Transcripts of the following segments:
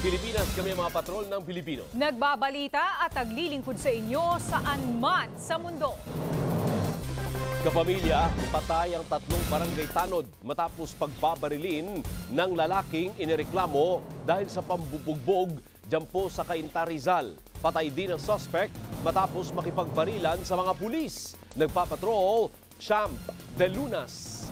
Pilipinas, kami ang mga patrol ng Pilipino. Nagbabalita at naglilingkod sa inyo saan man sa mundo. Kapamilya, patay ang 3 barangay tanod matapos pagbabarilin ng lalaking inireklamo dahil sa pambubugbog dyan po sa Cainta, Rizal. Patay din ang suspect matapos makipagbarilan sa mga pulis. Nagpapatrol, Champ de Lunas.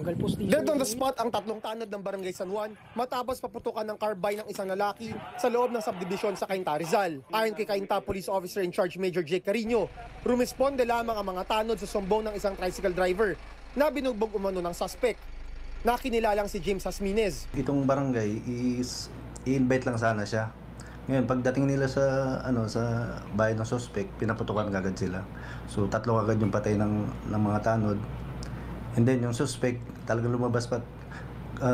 Dead on the spot ang 3 tanod ng Barangay San Juan matapos paputukan ng carbine ng isang lalaki sa loob ng subdivision sa Cainta, Rizal. Ayon kay Cainta Police Officer in Charge Major Jake Carino, rumisponde lamang ang mga tanod sa sumbong ng isang tricycle driver na binugbog umano ng suspect. Nakinilalang si James Hasminez. Itong barangay is i-invite lang sana siya. Ngayon, pagdating nila sa bahay ng suspect, pinaputukan agad sila. So 3 agad yung patay ng mga tanod. And then yung suspect talagang lumabas pa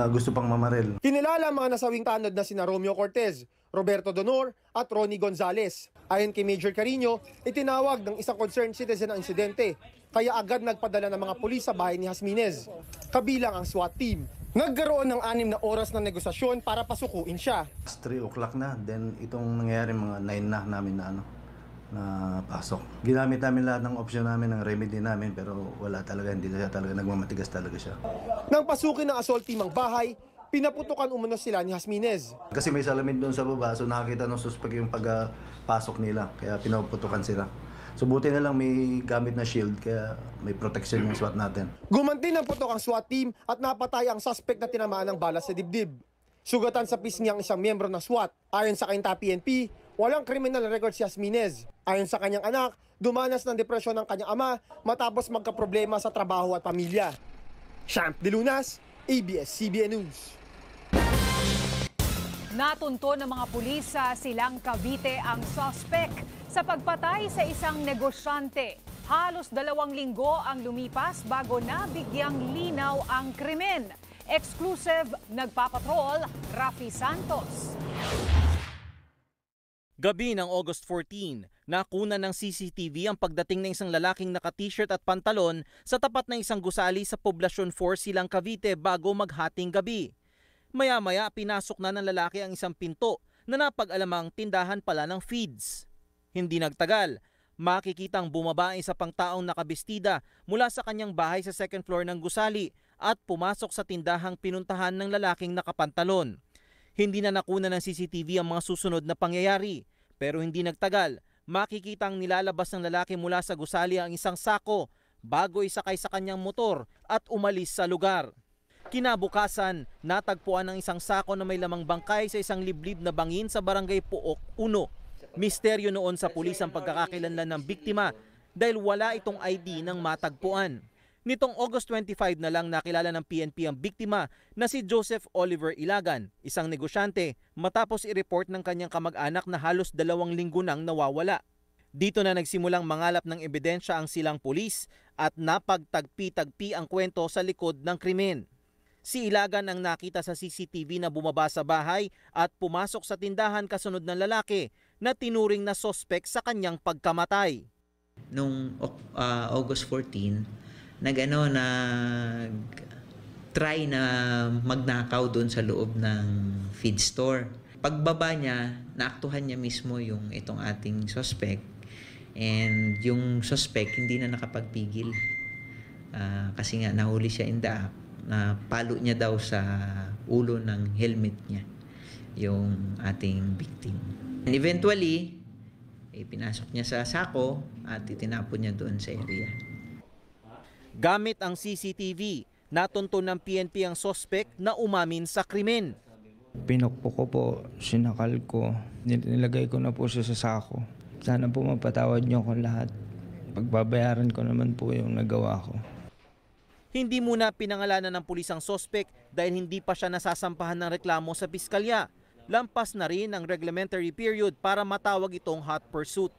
gusto pang mamaril. Kinilala ang mga nasawing tanod na sina Romeo Cortez, Roberto Donor at Ronnie Gonzales. Ayon kay Major Carino, itinawag ng isang concerned citizen ang insidente, kaya agad nagpadala ng mga pulis sa bahay ni Hasminez, kabilang ang SWAT team. Nagkaroon ng 6 na oras na negosasyon para pasukuin siya. 3 o'clock na, then itong nangyayari mga 9 na namin na pasok. Ginamit namin lahat ng option namin, ng remedy namin, pero wala talaga, hindi siya talaga, nagmamatigas talaga siya. Nang pasukin ng assault team ang bahay, pinaputukan umano sila ni Hasminez. Kasi may salamin doon sa baba, so nakakita ng suspect yung pagpasok nila, kaya pinaputukan sila. So buti na lang may gamit na shield, kaya may protection yung SWAT natin. Gumanti ng putok ang SWAT team at napatay ang suspect na tinamaan ng bala sa dibdib. Sugatan sa pisngi ang isang miyembro ng SWAT. Ayon sa Cainta PNP, walang criminal record si Hasminez. Ayon sa kanyang anak, dumanas ng depresyon ng kanyang ama matapos magkaproblema sa trabaho at pamilya. Champ de Lunas, ABS-CBN News. Natunto ng mga pulis sa Silang Cavite ang suspect sa pagpatay sa isang negosyante. Halos 2 linggo ang lumipas bago nabigyang linaw ang krimen. Exclusive, nagpapatrol, Rafi Santos. Gabi ng August 14, nakuna ng CCTV ang pagdating ng isang lalaking naka-t-shirt at pantalon sa tapat ng isang gusali sa Poblacion 4, Silang Cavite bago maghating gabi. Maya-maya pinasok na ng lalaki ang isang pinto na napag-alamang tindahan pala ng feeds. Hindi nagtagal, makikitang bumaba ang isa pang taong nakabestida mula sa kanyang bahay sa 2nd floor ng gusali at pumasok sa tindahang pinuntahan ng lalaking nakapantalon. Hindi na nakuna ng CCTV ang mga susunod na pangyayari, pero hindi nagtagal, makikitang nilalabas ng lalaki mula sa gusali ang isang sako bago isakay sa kanyang motor at umalis sa lugar. Kinabukasan, natagpuan ang isang sako na may lamang bangkay sa isang liblib na bangin sa Barangay Puok 1. Misteryo noon sa pulis ang pagkakakilanlan ng biktima dahil wala itong ID ng matagpuan. Nitong August 25 na lang nakilala ng PNP ang biktima na si Joseph Oliver Ilagan, isang negosyante, matapos i-report ng kanyang kamag-anak na halos 2 linggo nang nawawala. Dito na nagsimulang mangalap ng ebidensya ang silang pulis at napagtagpi-tagpi ang kwento sa likod ng krimen. Si Ilagan ang nakita sa CCTV na bumaba sa bahay at pumasok sa tindahan kasunod ng lalaki na tinuring na sospek sa kanyang pagkamatay. Noong August 14, nag-try na magnakaw doon sa loob ng feed store. Pagbaba niya, naaktuhan niya mismo yung itong ating suspect, and yung suspect hindi na nakapagpigil kasi nga nahuli siya in the act, na palo niya daw sa ulo ng helmet niya yung ating victim. And eventually, pinasok niya sa sako at itinapon niya doon sa area. Gamit ang CCTV, natunto ng PNP ang sospek na umamin sa krimen. Pinukpok ko po, sinakal ko, nilagay ko na po siya sa sako. Sana po mapatawad niyo ko lahat. Pagbabayaran ko naman po yung nagawa ko. Hindi muna pinangalanan ng pulis ang sospek dahil hindi pa siya nasasampahan ng reklamo sa piskalya. Lampas na rin ang reglementary period para matawag itong hot pursuit.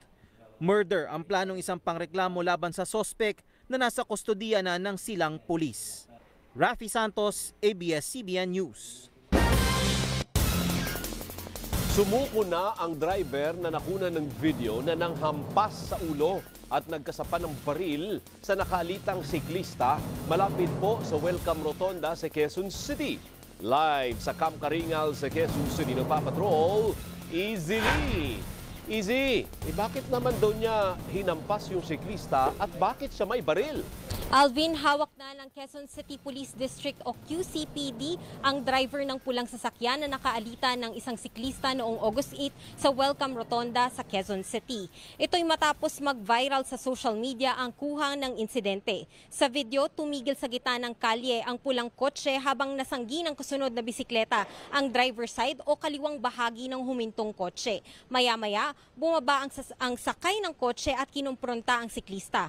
Murder ang planong isang pangreklamo laban sa sospek na nasa kustodiya na ng silang pulis. Rafi Santos, ABS-CBN News. Sumuko na ang driver na nakuna ng video na nanghampas sa ulo at nagkasapan ng baril sa nakalitang siklista malapit po sa Welcome Rotonda sa Quezon City. Live sa Camp Karingal sa Quezon City nagpapatrol, Easy Lee. Easy, bakit naman daw niya hinampas yung siklista at bakit siya may baril? Alvin, hawak na ng Quezon City Police District o QCPD ang driver ng pulang sasakyan na nakaalita ng isang siklista noong August 8 sa Welcome Rotonda sa Quezon City. Ito'y matapos mag-viral sa social media ang kuha ng insidente. Sa video, tumigil sa gitna ng kalye ang pulang kotse habang nasanggi ng kasunod na bisikleta ang driver side o kaliwang bahagi ng humintong kotse. Maya-maya, bumaba ang sakay ng kotse at kinumpronta ang siklista.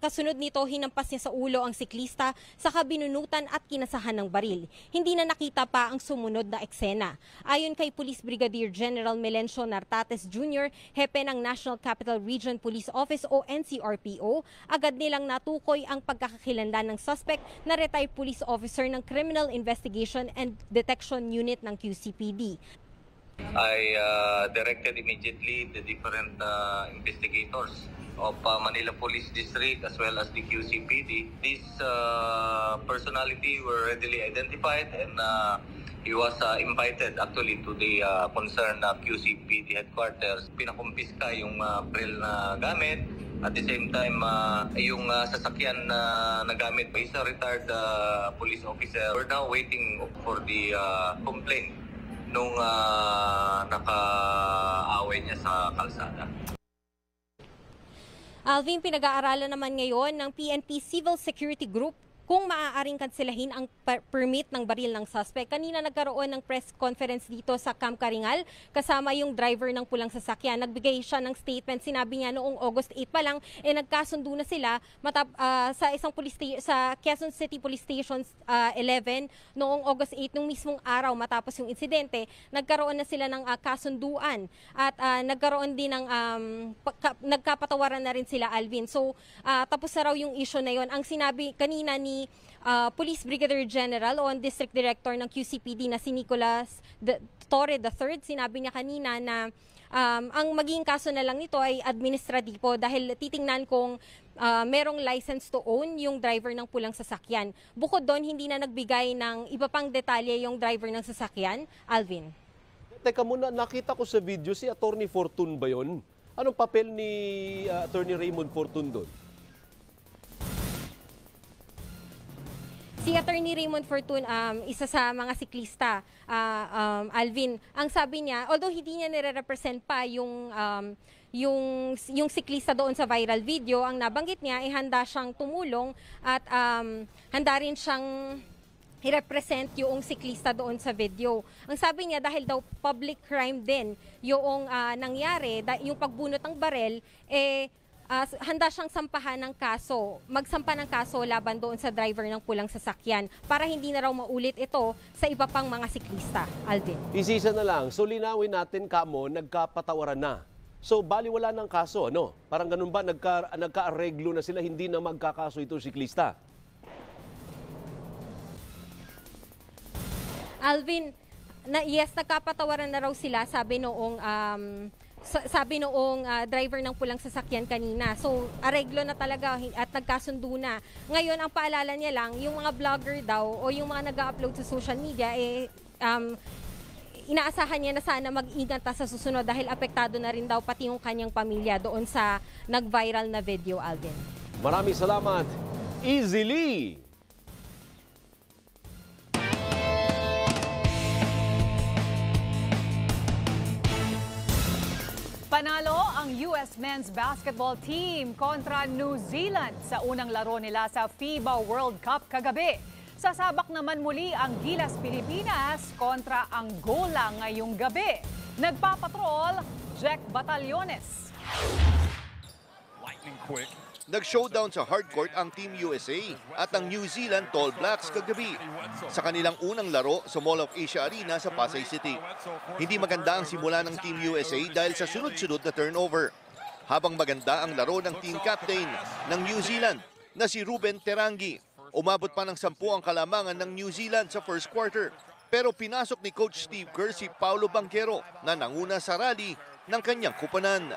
Kasunod nito, hinampas niya sa ulo ang siklista, saka binunutan at kinasahan ng baril. Hindi na nakita pa ang sumunod na eksena. Ayon kay Police Brigadier General Melencio Nartates Jr., hepe ng National Capital Region Police Office o NCRPO, agad nilang natukoy ang pagkakakilanlan ng suspect na retired police officer ng Criminal Investigation and Detection Unit ng QCPD. I directed immediately the different investigators of Manila Police District as well as the QCPD. These personality were readily identified and he was invited actually to the concerned QCPD headquarters. Pinakumpiska yung baril na gamit. At the same time, yung sasakyan na nagamit by a retired police officer. We're now waiting for the complaint nung naka-away niya sa kalsada. Alvin, pinag-aaralan naman ngayon ng PNP Civil Security Group kung maaaring kanselahin ang permit ng baril ng suspect. Kanina nagkaroon ng press conference dito sa Camp Karingal kasama yung driver ng pulang sasakyan. Nagbigay siya ng statement. Sinabi niya noong August 8 pa lang, nagkasundo na sila sa isang sa Quezon City Police Station 11 noong August 8, nung mismong araw matapos yung insidente. Nagkaroon na sila ng kasunduan at nagkaroon din ng nagkapatawaran na rin sila, Alvin. So tapos na raw yung issue na yon. Ang sinabi kanina ni Police Brigadier General o District Director ng QCPD na si Nicolas Torre III, sinabi niya kanina na ang magiging kaso na lang nito ay administratibo dahil titingnan kung merong license to own yung driver ng pulang sasakyan. Bukod doon, hindi na nagbigay ng iba pang detalye yung driver ng sasakyan. Alvin. Teka muna, nakita ko sa video si Attorney Fortun ba yun? Anong papel ni Attorney Raymond Fortun doon? Si Attorney Raymond Fortun, isa sa mga siklista, Alvin, ang sabi niya, although hindi niya nire-represent pa yung siklista doon sa viral video, ang nabanggit niya ay handa siyang tumulong at handa rin siyang i-represent yung siklista doon sa video. Ang sabi niya, dahil daw public crime din yung nangyari, yung pagbunot ng barel, handa siyang sampahan ng kaso, magsampa ng kaso laban doon sa driver ng pulang sasakyan para hindi na raw maulit ito sa iba pang mga siklista. Alvin. Isisa na lang, so linawin natin kamo, nagkapatawaran na. So bali wala ng kaso, ano? Parang ganun ba, nagka-areglo na sila, hindi na magkakaso itong siklista? Alvin, yes, nagkapatawaran na raw sila, sabi noong driver ng pulang sasakyan kanina. So, areglo na talaga at nagkasundo na. Ngayon, ang paalala niya lang, yung mga vlogger daw o yung mga nag-upload sa social media, inaasahan niya na sana mag-ingat sa susunod dahil apektado na rin daw pati yung kanyang pamilya doon sa nag-viral na video, Alvin. Maraming salamat, Easy Lee! Panalo ang US men's basketball team kontra New Zealand sa unang laro nila sa FIBA World Cup kagabi. Sasabak naman muli ang Gilas Pilipinas kontra Angola ngayong gabi. Nagpapatrol, Jack Batallones. Lightning quick. Nag-showdown sa hardcourt ang Team USA at ang New Zealand Tall Blacks kagabi sa kanilang unang laro sa Mall of Asia Arena sa Pasay City. Hindi maganda ang simula ng Team USA dahil sa sunod-sunod na turnover. Habang maganda ang laro ng team captain ng New Zealand na si Ruben Terangi. Umabot pa ng 10 ang kalamangan ng New Zealand sa first quarter. Pero pinasok ni Coach Steve Kerr si Paulo Banquero na nanguna sa rally ng kanyang kupanan.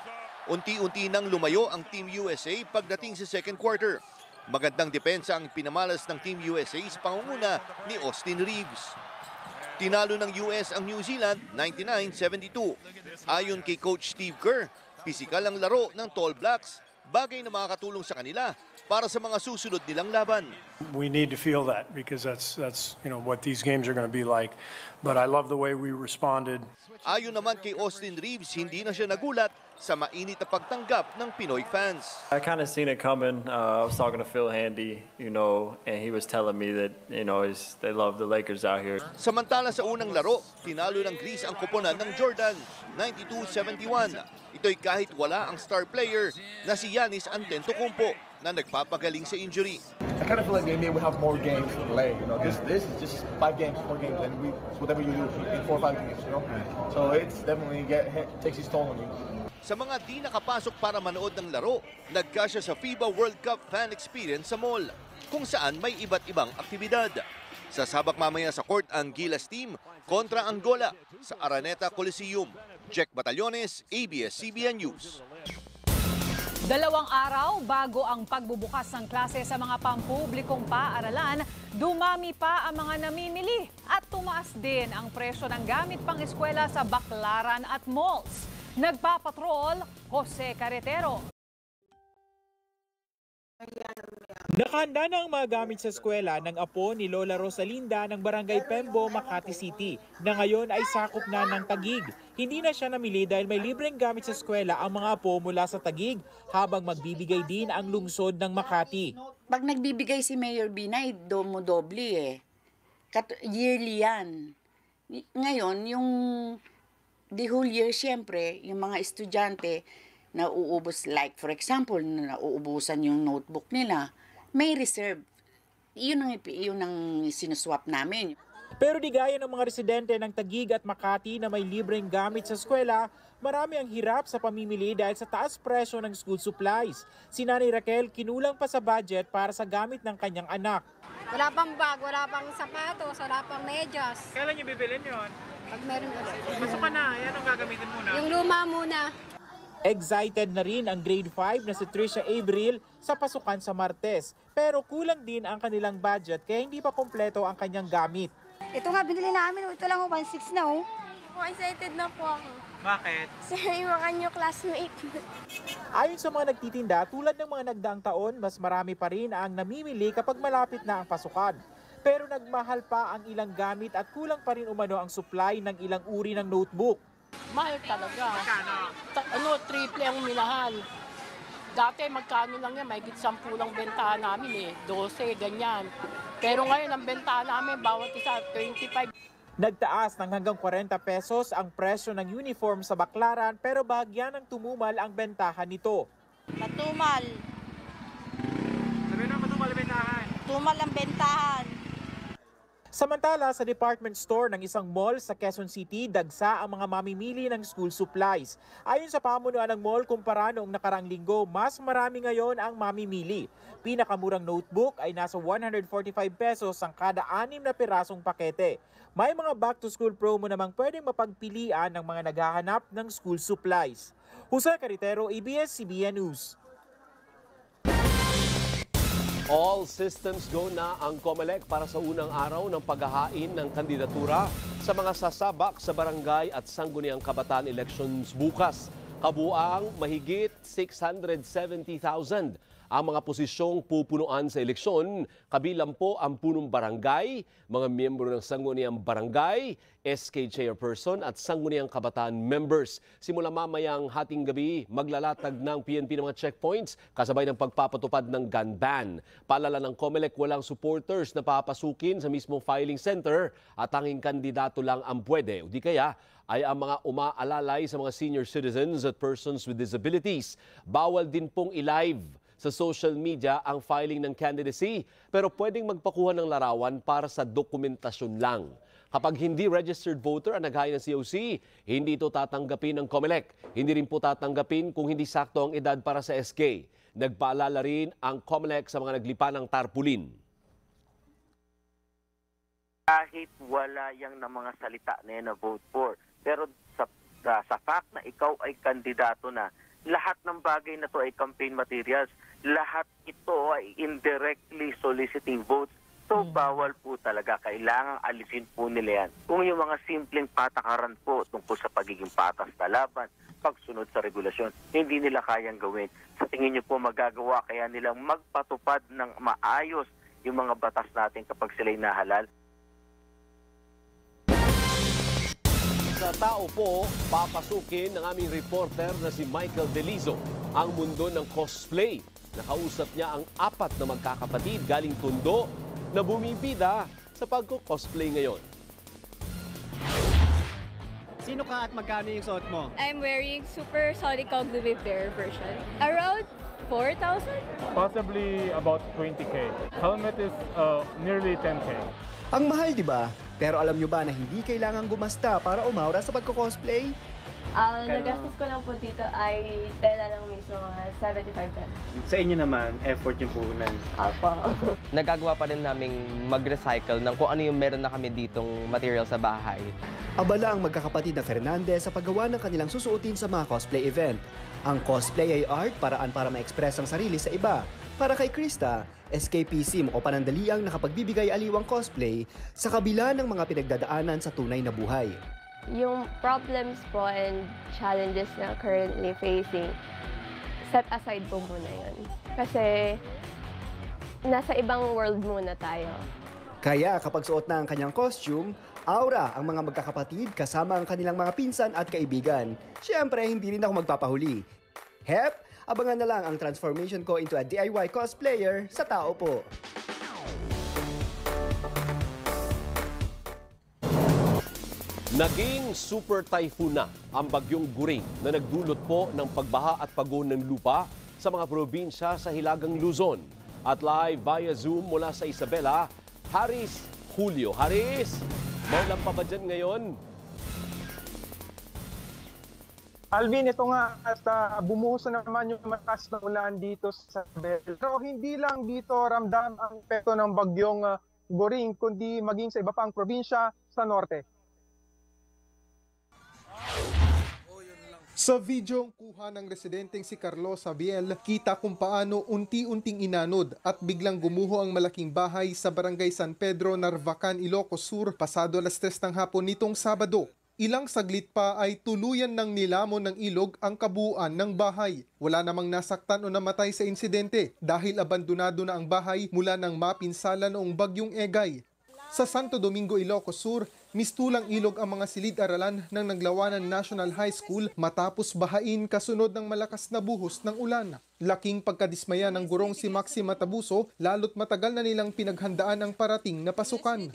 Unti-unti nang lumayo ang Team USA pagdating sa second quarter. Magandang depensa ang pinamalas ng Team USA sa pangunguna ni Austin Reeves. Tinalo ng US ang New Zealand 99-72. Ayon kay Coach Steve Kerr, pisikal ang laro ng Tall Blacks, bagay na makakatulong sa kanila para sa mga susunod nilang laban. We need to feel that because that's what these games are going to be like. But I love the way we responded. Ayon naman kay Austin Reeves, hindi na siya nagulat sa mainit na pagtanggap ng Pinoy fans. I kind of seen it coming. I was talking to Phil Handy, and he was telling me that, they love the Lakers out here. Samantala sa unang laro, tinalo ng Greece ang koponan ng Jordan, 92-71. Ito'y kahit wala ang star player na si Giannis Antetokounmpo na nagpapagaling sa injury. I kind of feel like maybe we have more games to play. This is just 4 games, and whatever you do in 4 or 5 games. So it's definitely takes its toll on you. Sa mga di nakapasok para manood ng laro, nagkasya sa FIBA World Cup fan experience sa mall, kung saan may iba't ibang aktibidad. Sasabak mamaya sa court ang Gilas team kontra Angola sa Araneta Coliseum. Jack Batallones, ABS-CBN News. 2 araw bago ang pagbubukas ng klase sa mga pampublikong paaralan, dumami pa ang mga namimili at tumaas din ang presyo ng gamit pang-eskwela sa baklaran at malls. Nagpapatrol, Jose Carretero. Nakahanda na ang mga gamit sa eskwela ng apo ni Lola Rosalinda ng Barangay Pembo, Makati City, na ngayon ay sakop na ng Taguig. Hindi na siya namili dahil may libreng gamit sa eskwela ang mga apo mula sa Taguig, habang magbibigay din ang lungsod ng Makati. Pag nagbibigay si Mayor Binay, domo-doble yearly yan. Ngayon, yung the whole year, siyempre, yung mga estudyante, nauubos, like for example, nauubusan yung notebook nila, may reserve. Yun ang sinuswap namin. Pero di gaya ng mga residente ng Taguig at Makati na may libreng gamit sa eskwela, marami ang hirap sa pamimili dahil sa taas presyo ng school supplies. Si Nanay Raquel kinulang pa sa budget para sa gamit ng kanyang anak. Wala pang bag, wala pang sapatos, wala pang medyas. Kailan niyo bibilin yun? Pag meron ulit. Pasok ka na, yan ang gagamitin muna. Yung luma muna. Excited na rin ang grade 5 na si Trisha Avril sa pasukan sa Martes. Pero kulang din ang kanilang budget kaya hindi pa kompleto ang kanyang gamit. Ito nga binili namin, ito lang 1.6 na oh. Excited na po ako. Bakit? Sir, yung mga new classmate. Ayon sa mga nagtitinda, tulad ng mga nagdaang taon, mas marami pa rin ang namimili kapag malapit na ang pasukan. Pero nagmahal pa ang ilang gamit at kulang pa rin umano ang supply ng ilang uri ng notebook. Mahal talaga. Triple ang minahan. Dati magkano lang yan, mahigit 10 lang bentahan namin 12, ganyan. Pero ngayon ang bentahan namin, bawat isa 25. Nagtaas ng hanggang 40 pesos ang presyo ng uniform sa Baklaran, pero bahagyan ng tumumal ang bentahan nito. Matumal. Sabi na matumal ang bentahan? Tumal ang bentahan. Samantala, sa department store ng isang mall sa Quezon City, dagsa ang mga mamimili ng school supplies. Ayon sa pamunuan ng mall, kumpara noong nakarang linggo, mas marami ngayon ang mamimili. Pinakamurang notebook ay nasa 145 pesos ang kada 6 na pirasong pakete. May mga back-to-school promo namang pwedeng mapagpilian ng mga naghahanap ng school supplies. Jose Carretero, ABS-CBN News. All systems go na ang COMELEC para sa unang araw ng paghahain ng kandidatura sa mga sasabak sa barangay at sangguniang kabataan elections bukas. Kabuang mahigit 670,000 ang mga posisyong pupunuan sa eleksyon, kabilang po ang punong barangay, mga miyembro ng sangguniang barangay, SK chairperson at sangguniang kabataan members. Simula mamayang hating gabi, maglalatag ng PNP ng mga checkpoints kasabay ng pagpapatupad ng gun ban. Paalala ng COMELEC, walang supporters na papasukin sa mismong filing center at tanging kandidato lang ang pwede. O di kaya ay ang mga umaalalay sa mga senior citizens at persons with disabilities. Bawal din pong i-live sa social media ang filing ng candidacy, pero pwedeng magpakuha ng larawan para sa dokumentasyon lang. Kapag hindi registered voter ang naghain ng COC, hindi ito tatanggapin ng COMELEC. Hindi rin po tatanggapin kung hindi sakto ang edad para sa SK. Nagpaalala rin ang COMELEC sa mga naglipa ng tarpaulin. Kahit wala yang na mga salita na vote for, pero sa fact na ikaw ay kandidato na, lahat ng bagay na to ay campaign materials. Lahat ito ay indirectly soliciting votes So, bawal po talaga. Kailangang alisin po nila yan. Kung yung mga simpleng patakaran po tungkol sa pagiging patas na laban, pagsunod sa regulasyon, hindi nila kayang gawin. Sa tingin niyo po magagawa kaya nilang magpatupad ng maayos yung mga batas natin kapag sila'y nahalal? Sa tao po, papasukin ng aming reporter na si Michael Delizo ang mundo ng cosplay. Nakausap niya ang 4 na magkakapatid galing Tondo na bumibida sa pagko-cosplay ngayon. Sino ka at magkano yung suot mo? I'm wearing Super Sonic Cognitive Bear version. Around 4,000? Possibly about 20K. Helmet is nearly 10K. Ang mahal, di ba? Pero alam nyo ba na hindi kailangan gumasta para umaura sa pagko-cosplay? Ang nagastos ko lang po dito ay tela lang mismo, 75 pesos. Sa inyo naman, effort yung puhunan. Apo. Nagagawa pa rin naming mag-recycle ng kung ano yung meron na kami ditong material sa bahay. Abala ang magkakapatid na Fernandez sa paggawa ng kanilang susuotin sa mga cosplay event. Ang cosplay ay art, paraan para ma-express ang sarili sa iba. Para kay Krista, escapism o panandaliang nakapagbibigay aliwang cosplay sa kabila ng mga pinagdadaanan sa tunay na buhay. Yung problems po and challenges na currently facing, set aside po muna yun. Kasi nasa ibang world muna tayo. Kaya kapag suot na ang kanyang costume, aura ang mga magkakapatid kasama ang kanilang mga pinsan at kaibigan. Siyempre, hindi rin ako magpapahuli. Hep, abangan na lang ang transformation ko into a DIY cosplayer sa tao po. Naging super typhoon na ang bagyong Guring na nagdulot po ng pagbaha at pagguho ng lupa sa mga probinsya sa Hilagang Luzon. At live via Zoom mula sa Isabela, Haris Julio. Haris, maulan pa ba dyan ngayon? Alvin, ito nga at bumuhos na naman yung mataas na ulan dito sa Isabela. Pero hindi lang dito ramdam ang epekto ng bagyong Guring, kundi maging sa iba pang probinsya sa norte. Sa videong kuha ng residenteng si Carlos Abiel, kita kung paano unti-unting inanod at biglang gumuho ang malaking bahay sa barangay San Pedro, Narvacan, Ilocos Sur pasado alas 3 ng hapon nitong Sabado. Ilang saglit pa ay tuluyan ng nilamon ng ilog ang kabuuan ng bahay. Wala namang nasaktan o namatay sa insidente dahil abandonado na ang bahay mula nang mapinsala noong bagyong Egay. Sa Santo Domingo, Ilocos Sur, mistulang ilog ang mga silid-aralan ng Naglawanan National High School matapos bahain kasunod ng malakas na buhos ng ulan. Laking pagkadismaya ng gurong si Maxi Matabuso, lalo't matagal na nilang pinaghandaan ang parating na pasukan.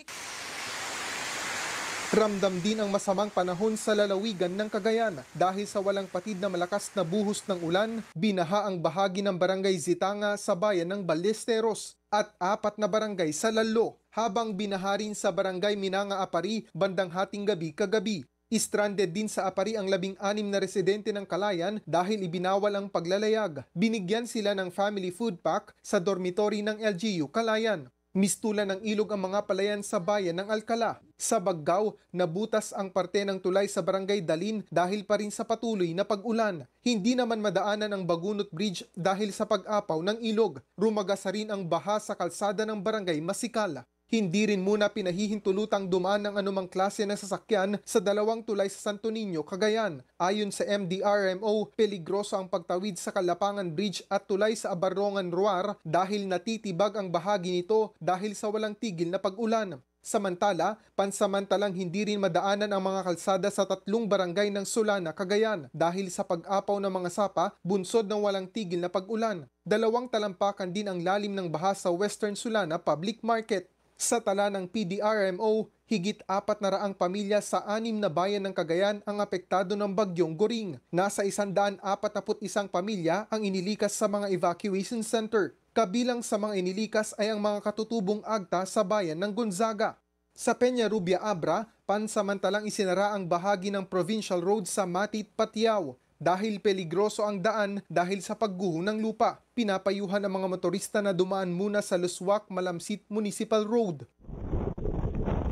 Ramdam din ang masamang panahon sa lalawigan ng Cagayan dahil sa walang patid na malakas na buhos ng ulan, binaha ang bahagi ng barangay Zitanga sa bayan ng Ballesteros at 4 na barangay sa Lalo, habang binaharin sa barangay Minanga Apari bandang hating gabi kagabi. Stranded din sa Apari ang 16 na residente ng Calayan dahil ibinawal ang paglalayag. Binigyan sila ng family food pack sa dormitory ng LGU Calayan. Mistulan ng ilog ang mga palayan sa bayan ng Alcala. Sa Baggao, nabutas ang parte ng tulay sa barangay Dalin dahil pa rin sa patuloy na pag-ulan. Hindi naman madaanan ang Bagunot Bridge dahil sa pag-apaw ng ilog. Rumagasa rin ang baha sa kalsada ng barangay Masikala. Hindi rin muna pinahihintulutang dumaan ng anumang klase ng sasakyan sa 2 tulay sa Santo Niño, Cagayan. Ayon sa MDRMO, peligroso ang pagtawid sa Kalapangan Bridge at tulay sa Abarongan, Ruar dahil natitibag ang bahagi nito dahil sa walang tigil na pag-ulan. Samantala, pansamantalang hindi rin madaanan ang mga kalsada sa 3 barangay ng Solana, Cagayan dahil sa pag-apaw ng mga sapa bunsod ng walang tigil na pag-ulan. 2 talampakan din ang lalim ng baha sa Western Solana Public Market. Sa tala ng PDRMO, higit 400 pamilya sa 6 na bayan ng Cagayan ang apektado ng bagyong Guring. Nasa 141 pamilya ang inilikas sa mga evacuation center. Kabilang sa mga inilikas ay ang mga katutubong agta sa bayan ng Gonzaga. Sa Peñarubia, Abra, pansamantalang isinara ang bahagi ng provincial road sa Matit, Patiao. Dahil peligroso ang daan dahil sa pagguho ng lupa, pinapayuhan ang mga motorista na dumaan muna sa Luswak, Malamsit Municipal Road.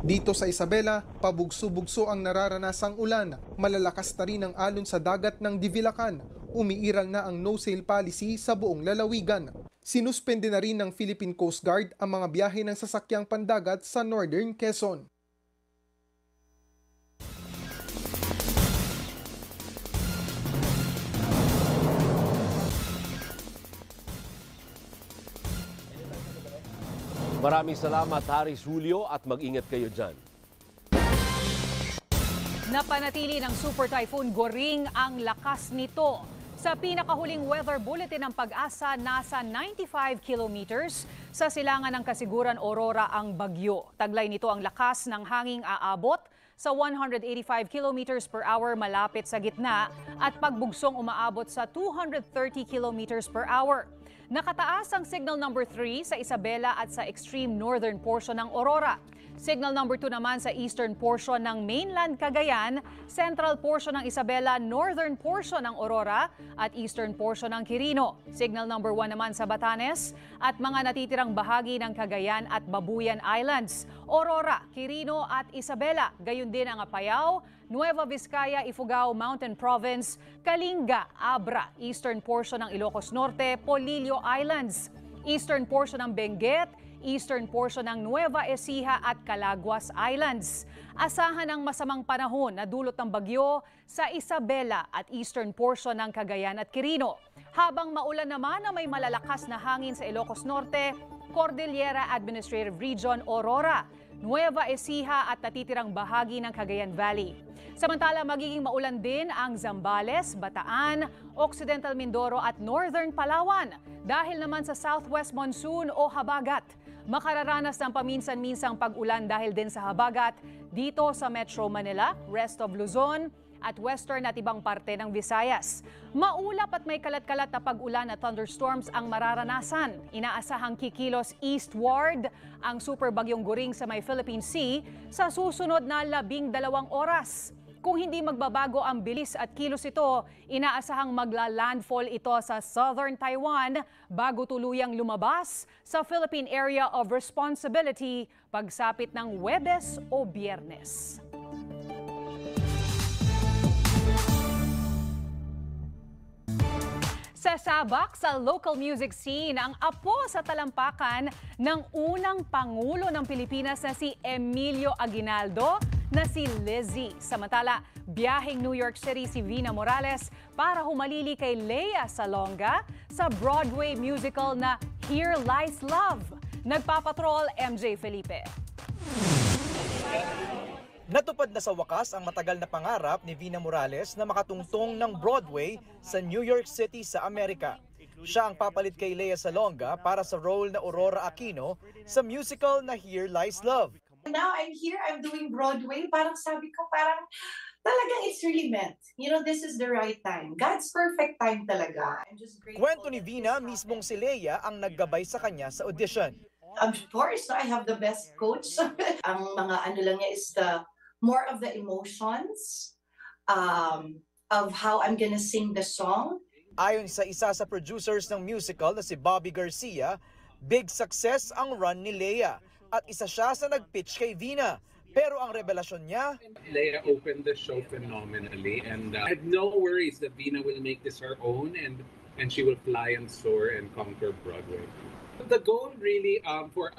Dito sa Isabela, pabugso-bugso ang nararanasang ulan. Malalakas na rin ang alon sa dagat ng Divilacan. Umiiral na ang no-sail policy sa buong lalawigan. Sinuspende na rin ng Philippine Coast Guard ang mga biyahe ng sasakyang pandagat sa Northern Quezon. Maraming salamat, Haris Julio, at mag-ingat kayo dyan. Napanatili ng Super Typhoon Goring ang lakas nito. Sa pinakahuling weather bulletin ng Pag-asa, nasa 95 kilometers sa silangan ng Kasiguran Aurora ang bagyo. Taglay nito ang lakas ng hanging aabot sa 185 kilometers per hour malapit sa gitna at pagbugsong umaabot sa 230 kilometers per hour. Nakataas ang signal number 3 sa Isabela at sa extreme northern portion ng Aurora. Signal number 2 naman sa eastern portion ng mainland Cagayan, central portion ng Isabela, northern portion ng Aurora at eastern portion ng Quirino. Signal number 1 naman sa Batanes at mga natitirang bahagi ng Cagayan at Babuyan Islands, Aurora, Quirino at Isabela. Gayon din ang Apayao, Nueva Vizcaya, Ifugao, Mountain Province, Kalinga, Abra, eastern portion ng Ilocos Norte, Polillo Islands, eastern portion ng Benguet, eastern portion ng Nueva Ecija at Calaguas Islands. Asahan ang masamang panahon na dulot ng bagyo sa Isabela at eastern portion ng Cagayan at Quirino. Habang maulan naman na may malalakas na hangin sa Ilocos Norte, Cordillera Administrative Region, Aurora, Nueva Ecija at natitirang bahagi ng Cagayan Valley. Samantala, magiging maulan din ang Zambales, Bataan, Occidental Mindoro at Northern Palawan dahil naman sa southwest monsoon o habagat. Makararanas ng paminsan-minsang pag-ulan dahil din sa habagat dito sa Metro Manila, rest of Luzon at western at ibang parte ng Visayas. Maulap at may kalat-kalat na pag-ulan at thunderstorms ang mararanasan. Inaasahang kikilos eastward ang super bagyong Goring sa may Philippine Sea sa susunod na 12 oras. Kung hindi magbabago ang bilis at kilos ito, inaasahang magla-landfall ito sa southern Taiwan bago tuluyang lumabas sa Philippine Area of Responsibility pagsapit ng Huwebes o Biyernes. Sasabak sa local music scene ang apo sa talampakan ng unang Pangulo ng Pilipinas na si Emilio Aguinaldo na si Lizzie. Samantala, biyaheng New York City si Vina Morales para humalili kay Lea Salonga sa Broadway musical na Here Lies Love. Nagpapatrol MJ Felipe. Natupad na sa wakas ang matagal na pangarap ni Vina Morales na makatungtong ng Broadway sa New York City sa Amerika. Siya ang papalit kay Lea Salonga para sa role na Aurora Aquino sa musical na Here Lies Love. Now I'm here, I'm doing Broadway. Parang sabi ko, talagang it's really meant. You know, this is the right time. God's perfect time talaga. I'm just grateful. Kwento ni Vina, mismong si Lea ang naggabay sa kanya sa audition. Of course, I have the best coach. Ang mga ano lang niya is more of the emotions of how I'm gonna sing the song. Ayon sa isa sa producers ng musical na si Bobby Garcia, big success ang run ni Lea at isa siya sa nag-pitch kay Vina. Pero ang revelasyon niya, Lea opened the show phenomenally and I have no worries that Vina will make this her own and she will fly and soar and conquer Broadway. The goal really for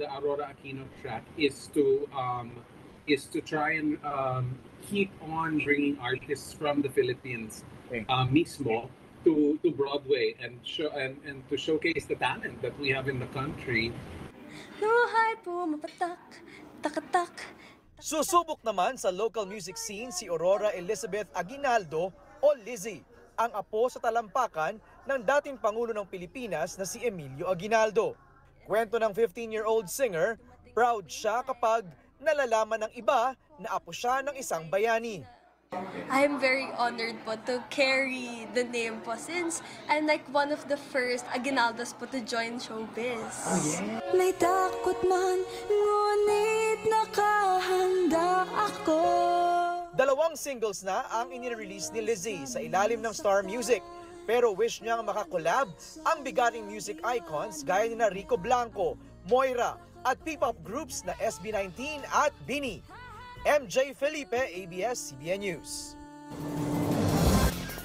the Aurora Aquino track is to try and keep on bringing artists from the Philippines mismo to Broadway and to showcase the talent that we have in the country. Luhay pumapatak, takatak. Susubok naman sa local music scene si Aurora Elizabeth Aguinaldo o Lizzie, ang apo sa talampakan ng dating Pangulo ng Pilipinas na si Emilio Aguinaldo. Kwento ng 15-year-old singer, proud siya kapag nalalaman ng iba na apo siya ng isang bayani. I'm very honored po to carry the name po since I'm like one of the first Aguinaldos po to join showbiz. Oh, yeah. May takot man, ngunit nakahanda ako. 2 singles na ang inirelease ni Lizzie sa ilalim ng Star Music. Pero wish niyang makakolab ang bigating music icons gaya ni Rico Blanco, Moira at P-pop groups na SB19 at Bini. MJ Felipe, ABS-CBN News.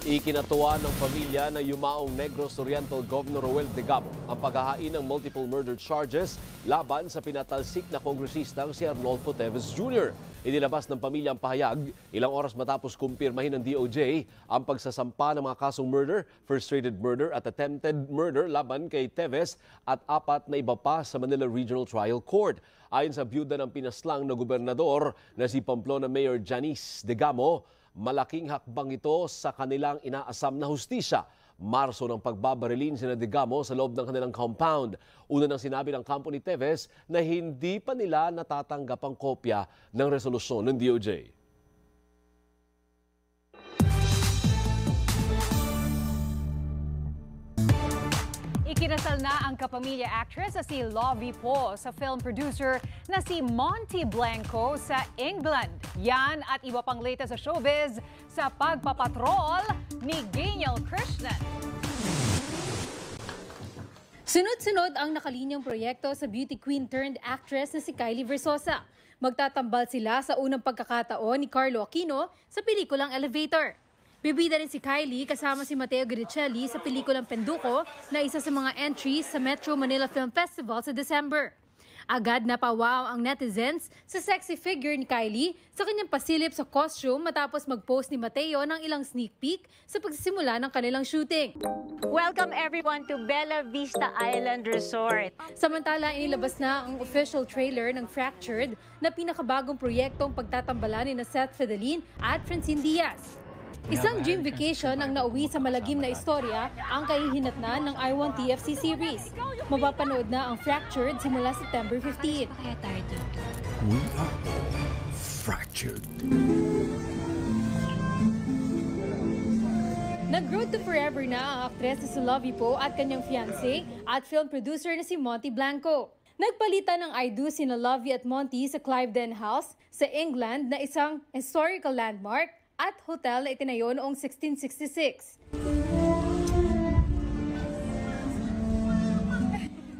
Ikinatuwa ng pamilya na yumaong Negros Oriental Governor Roel Degamo ang paghahain ng multiple murder charges laban sa pinatalsik na kongresistang si Arnolfo Teves Jr. Inilabas ng pamilya ang pahayag ilang oras matapos kumpirmahin ng DOJ ang pagsasampa ng mga kasong murder, frustrated murder at attempted murder laban kay Teves at 4 na iba pa sa Manila Regional Trial Court. Ayon sa byuda ng pinaslang na gobernador na si Pamplona Mayor Janice Degamo, malaking hakbang ito sa kanilang inaasam na hustisya. Marso ng pagbabarilin sina Degamo sa loob ng kanilang compound. Una nang sinabi ng kampo ni Teves na hindi pa nila natatanggap ang kopya ng resolusyon ng DOJ. Ikinasal na ang kapamilya actress na si Lovie Poe sa film producer na si Monty Blanco sa England. Yan at iba pang latest sa showbiz sa pagpapatrol ni Geniel Krishnan. Sunod-sunod ang nakalinyang proyekto sa beauty queen turned actress na si Kylie Versosa. Magtatambal sila sa unang pagkakataon ni Carlo Aquino sa pelikulang Elevator. Bibida rin si Kylie kasama si Mateo Guidicelli sa pelikulang Penduko na isa sa mga entries sa Metro Manila Film Festival sa December. Agad napawaw ang netizens sa sexy figure ni Kylie sa kanyang pasilip sa costume matapos mag-post ni Mateo ng ilang sneak peek sa pagsisimula ng kanilang shooting. Welcome everyone to Bella Vista Island Resort. Samantala, inilabas na ang official trailer ng Fractured na pinakabagong proyektong pagtatambalan ni Seth Fidelin at Francine Diaz. Isang dream vacation ang nauwi sa malagim na istorya ang kahihinatnan ng I Want TFC series. Mapapanood na ang Fractured simula September 15. We are all fractured. Nag-Road to Forever na ang aktres na si Lovie Poe at kanyang fiancé at film producer na si Monty Blanco. Nagpalitan ng I Do sina Lovie at Monty sa Cliveden House sa England na isang historical landmark at hotel na itinayo noong 1666.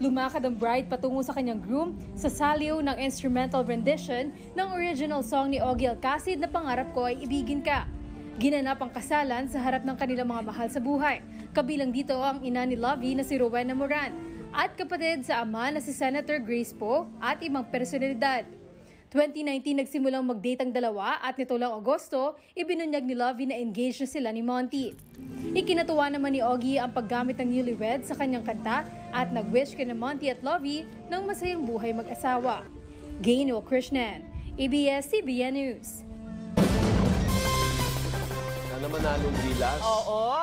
Lumakad ang bride patungo sa kanyang groom sa saliw ng instrumental rendition ng original song ni Ogie Alcacid na Pangarap Ko Ay Ibigin Ka. Ginanap ang kasalan sa harap ng kanilang mga mahal sa buhay. Kabilang dito ang ina ni Lovie na si Rowena Moran at kapatid sa ama na si Senator Grace Poe at ibang personalidad. 2019 nagsimulang mag-date ang dalawa at nito lang Agosto, ibinunyag ni Lovie na engaged na sila ni Monty. Ikinatuwa naman ni Ogie ang paggamit ng Newlywed sa kanyang kanta at nag-wish kina Monty at Lovie ng masayang buhay mag-asawa. Geniel Krishnan, ABS-CBN News. Sana manalong Gilas. Oo,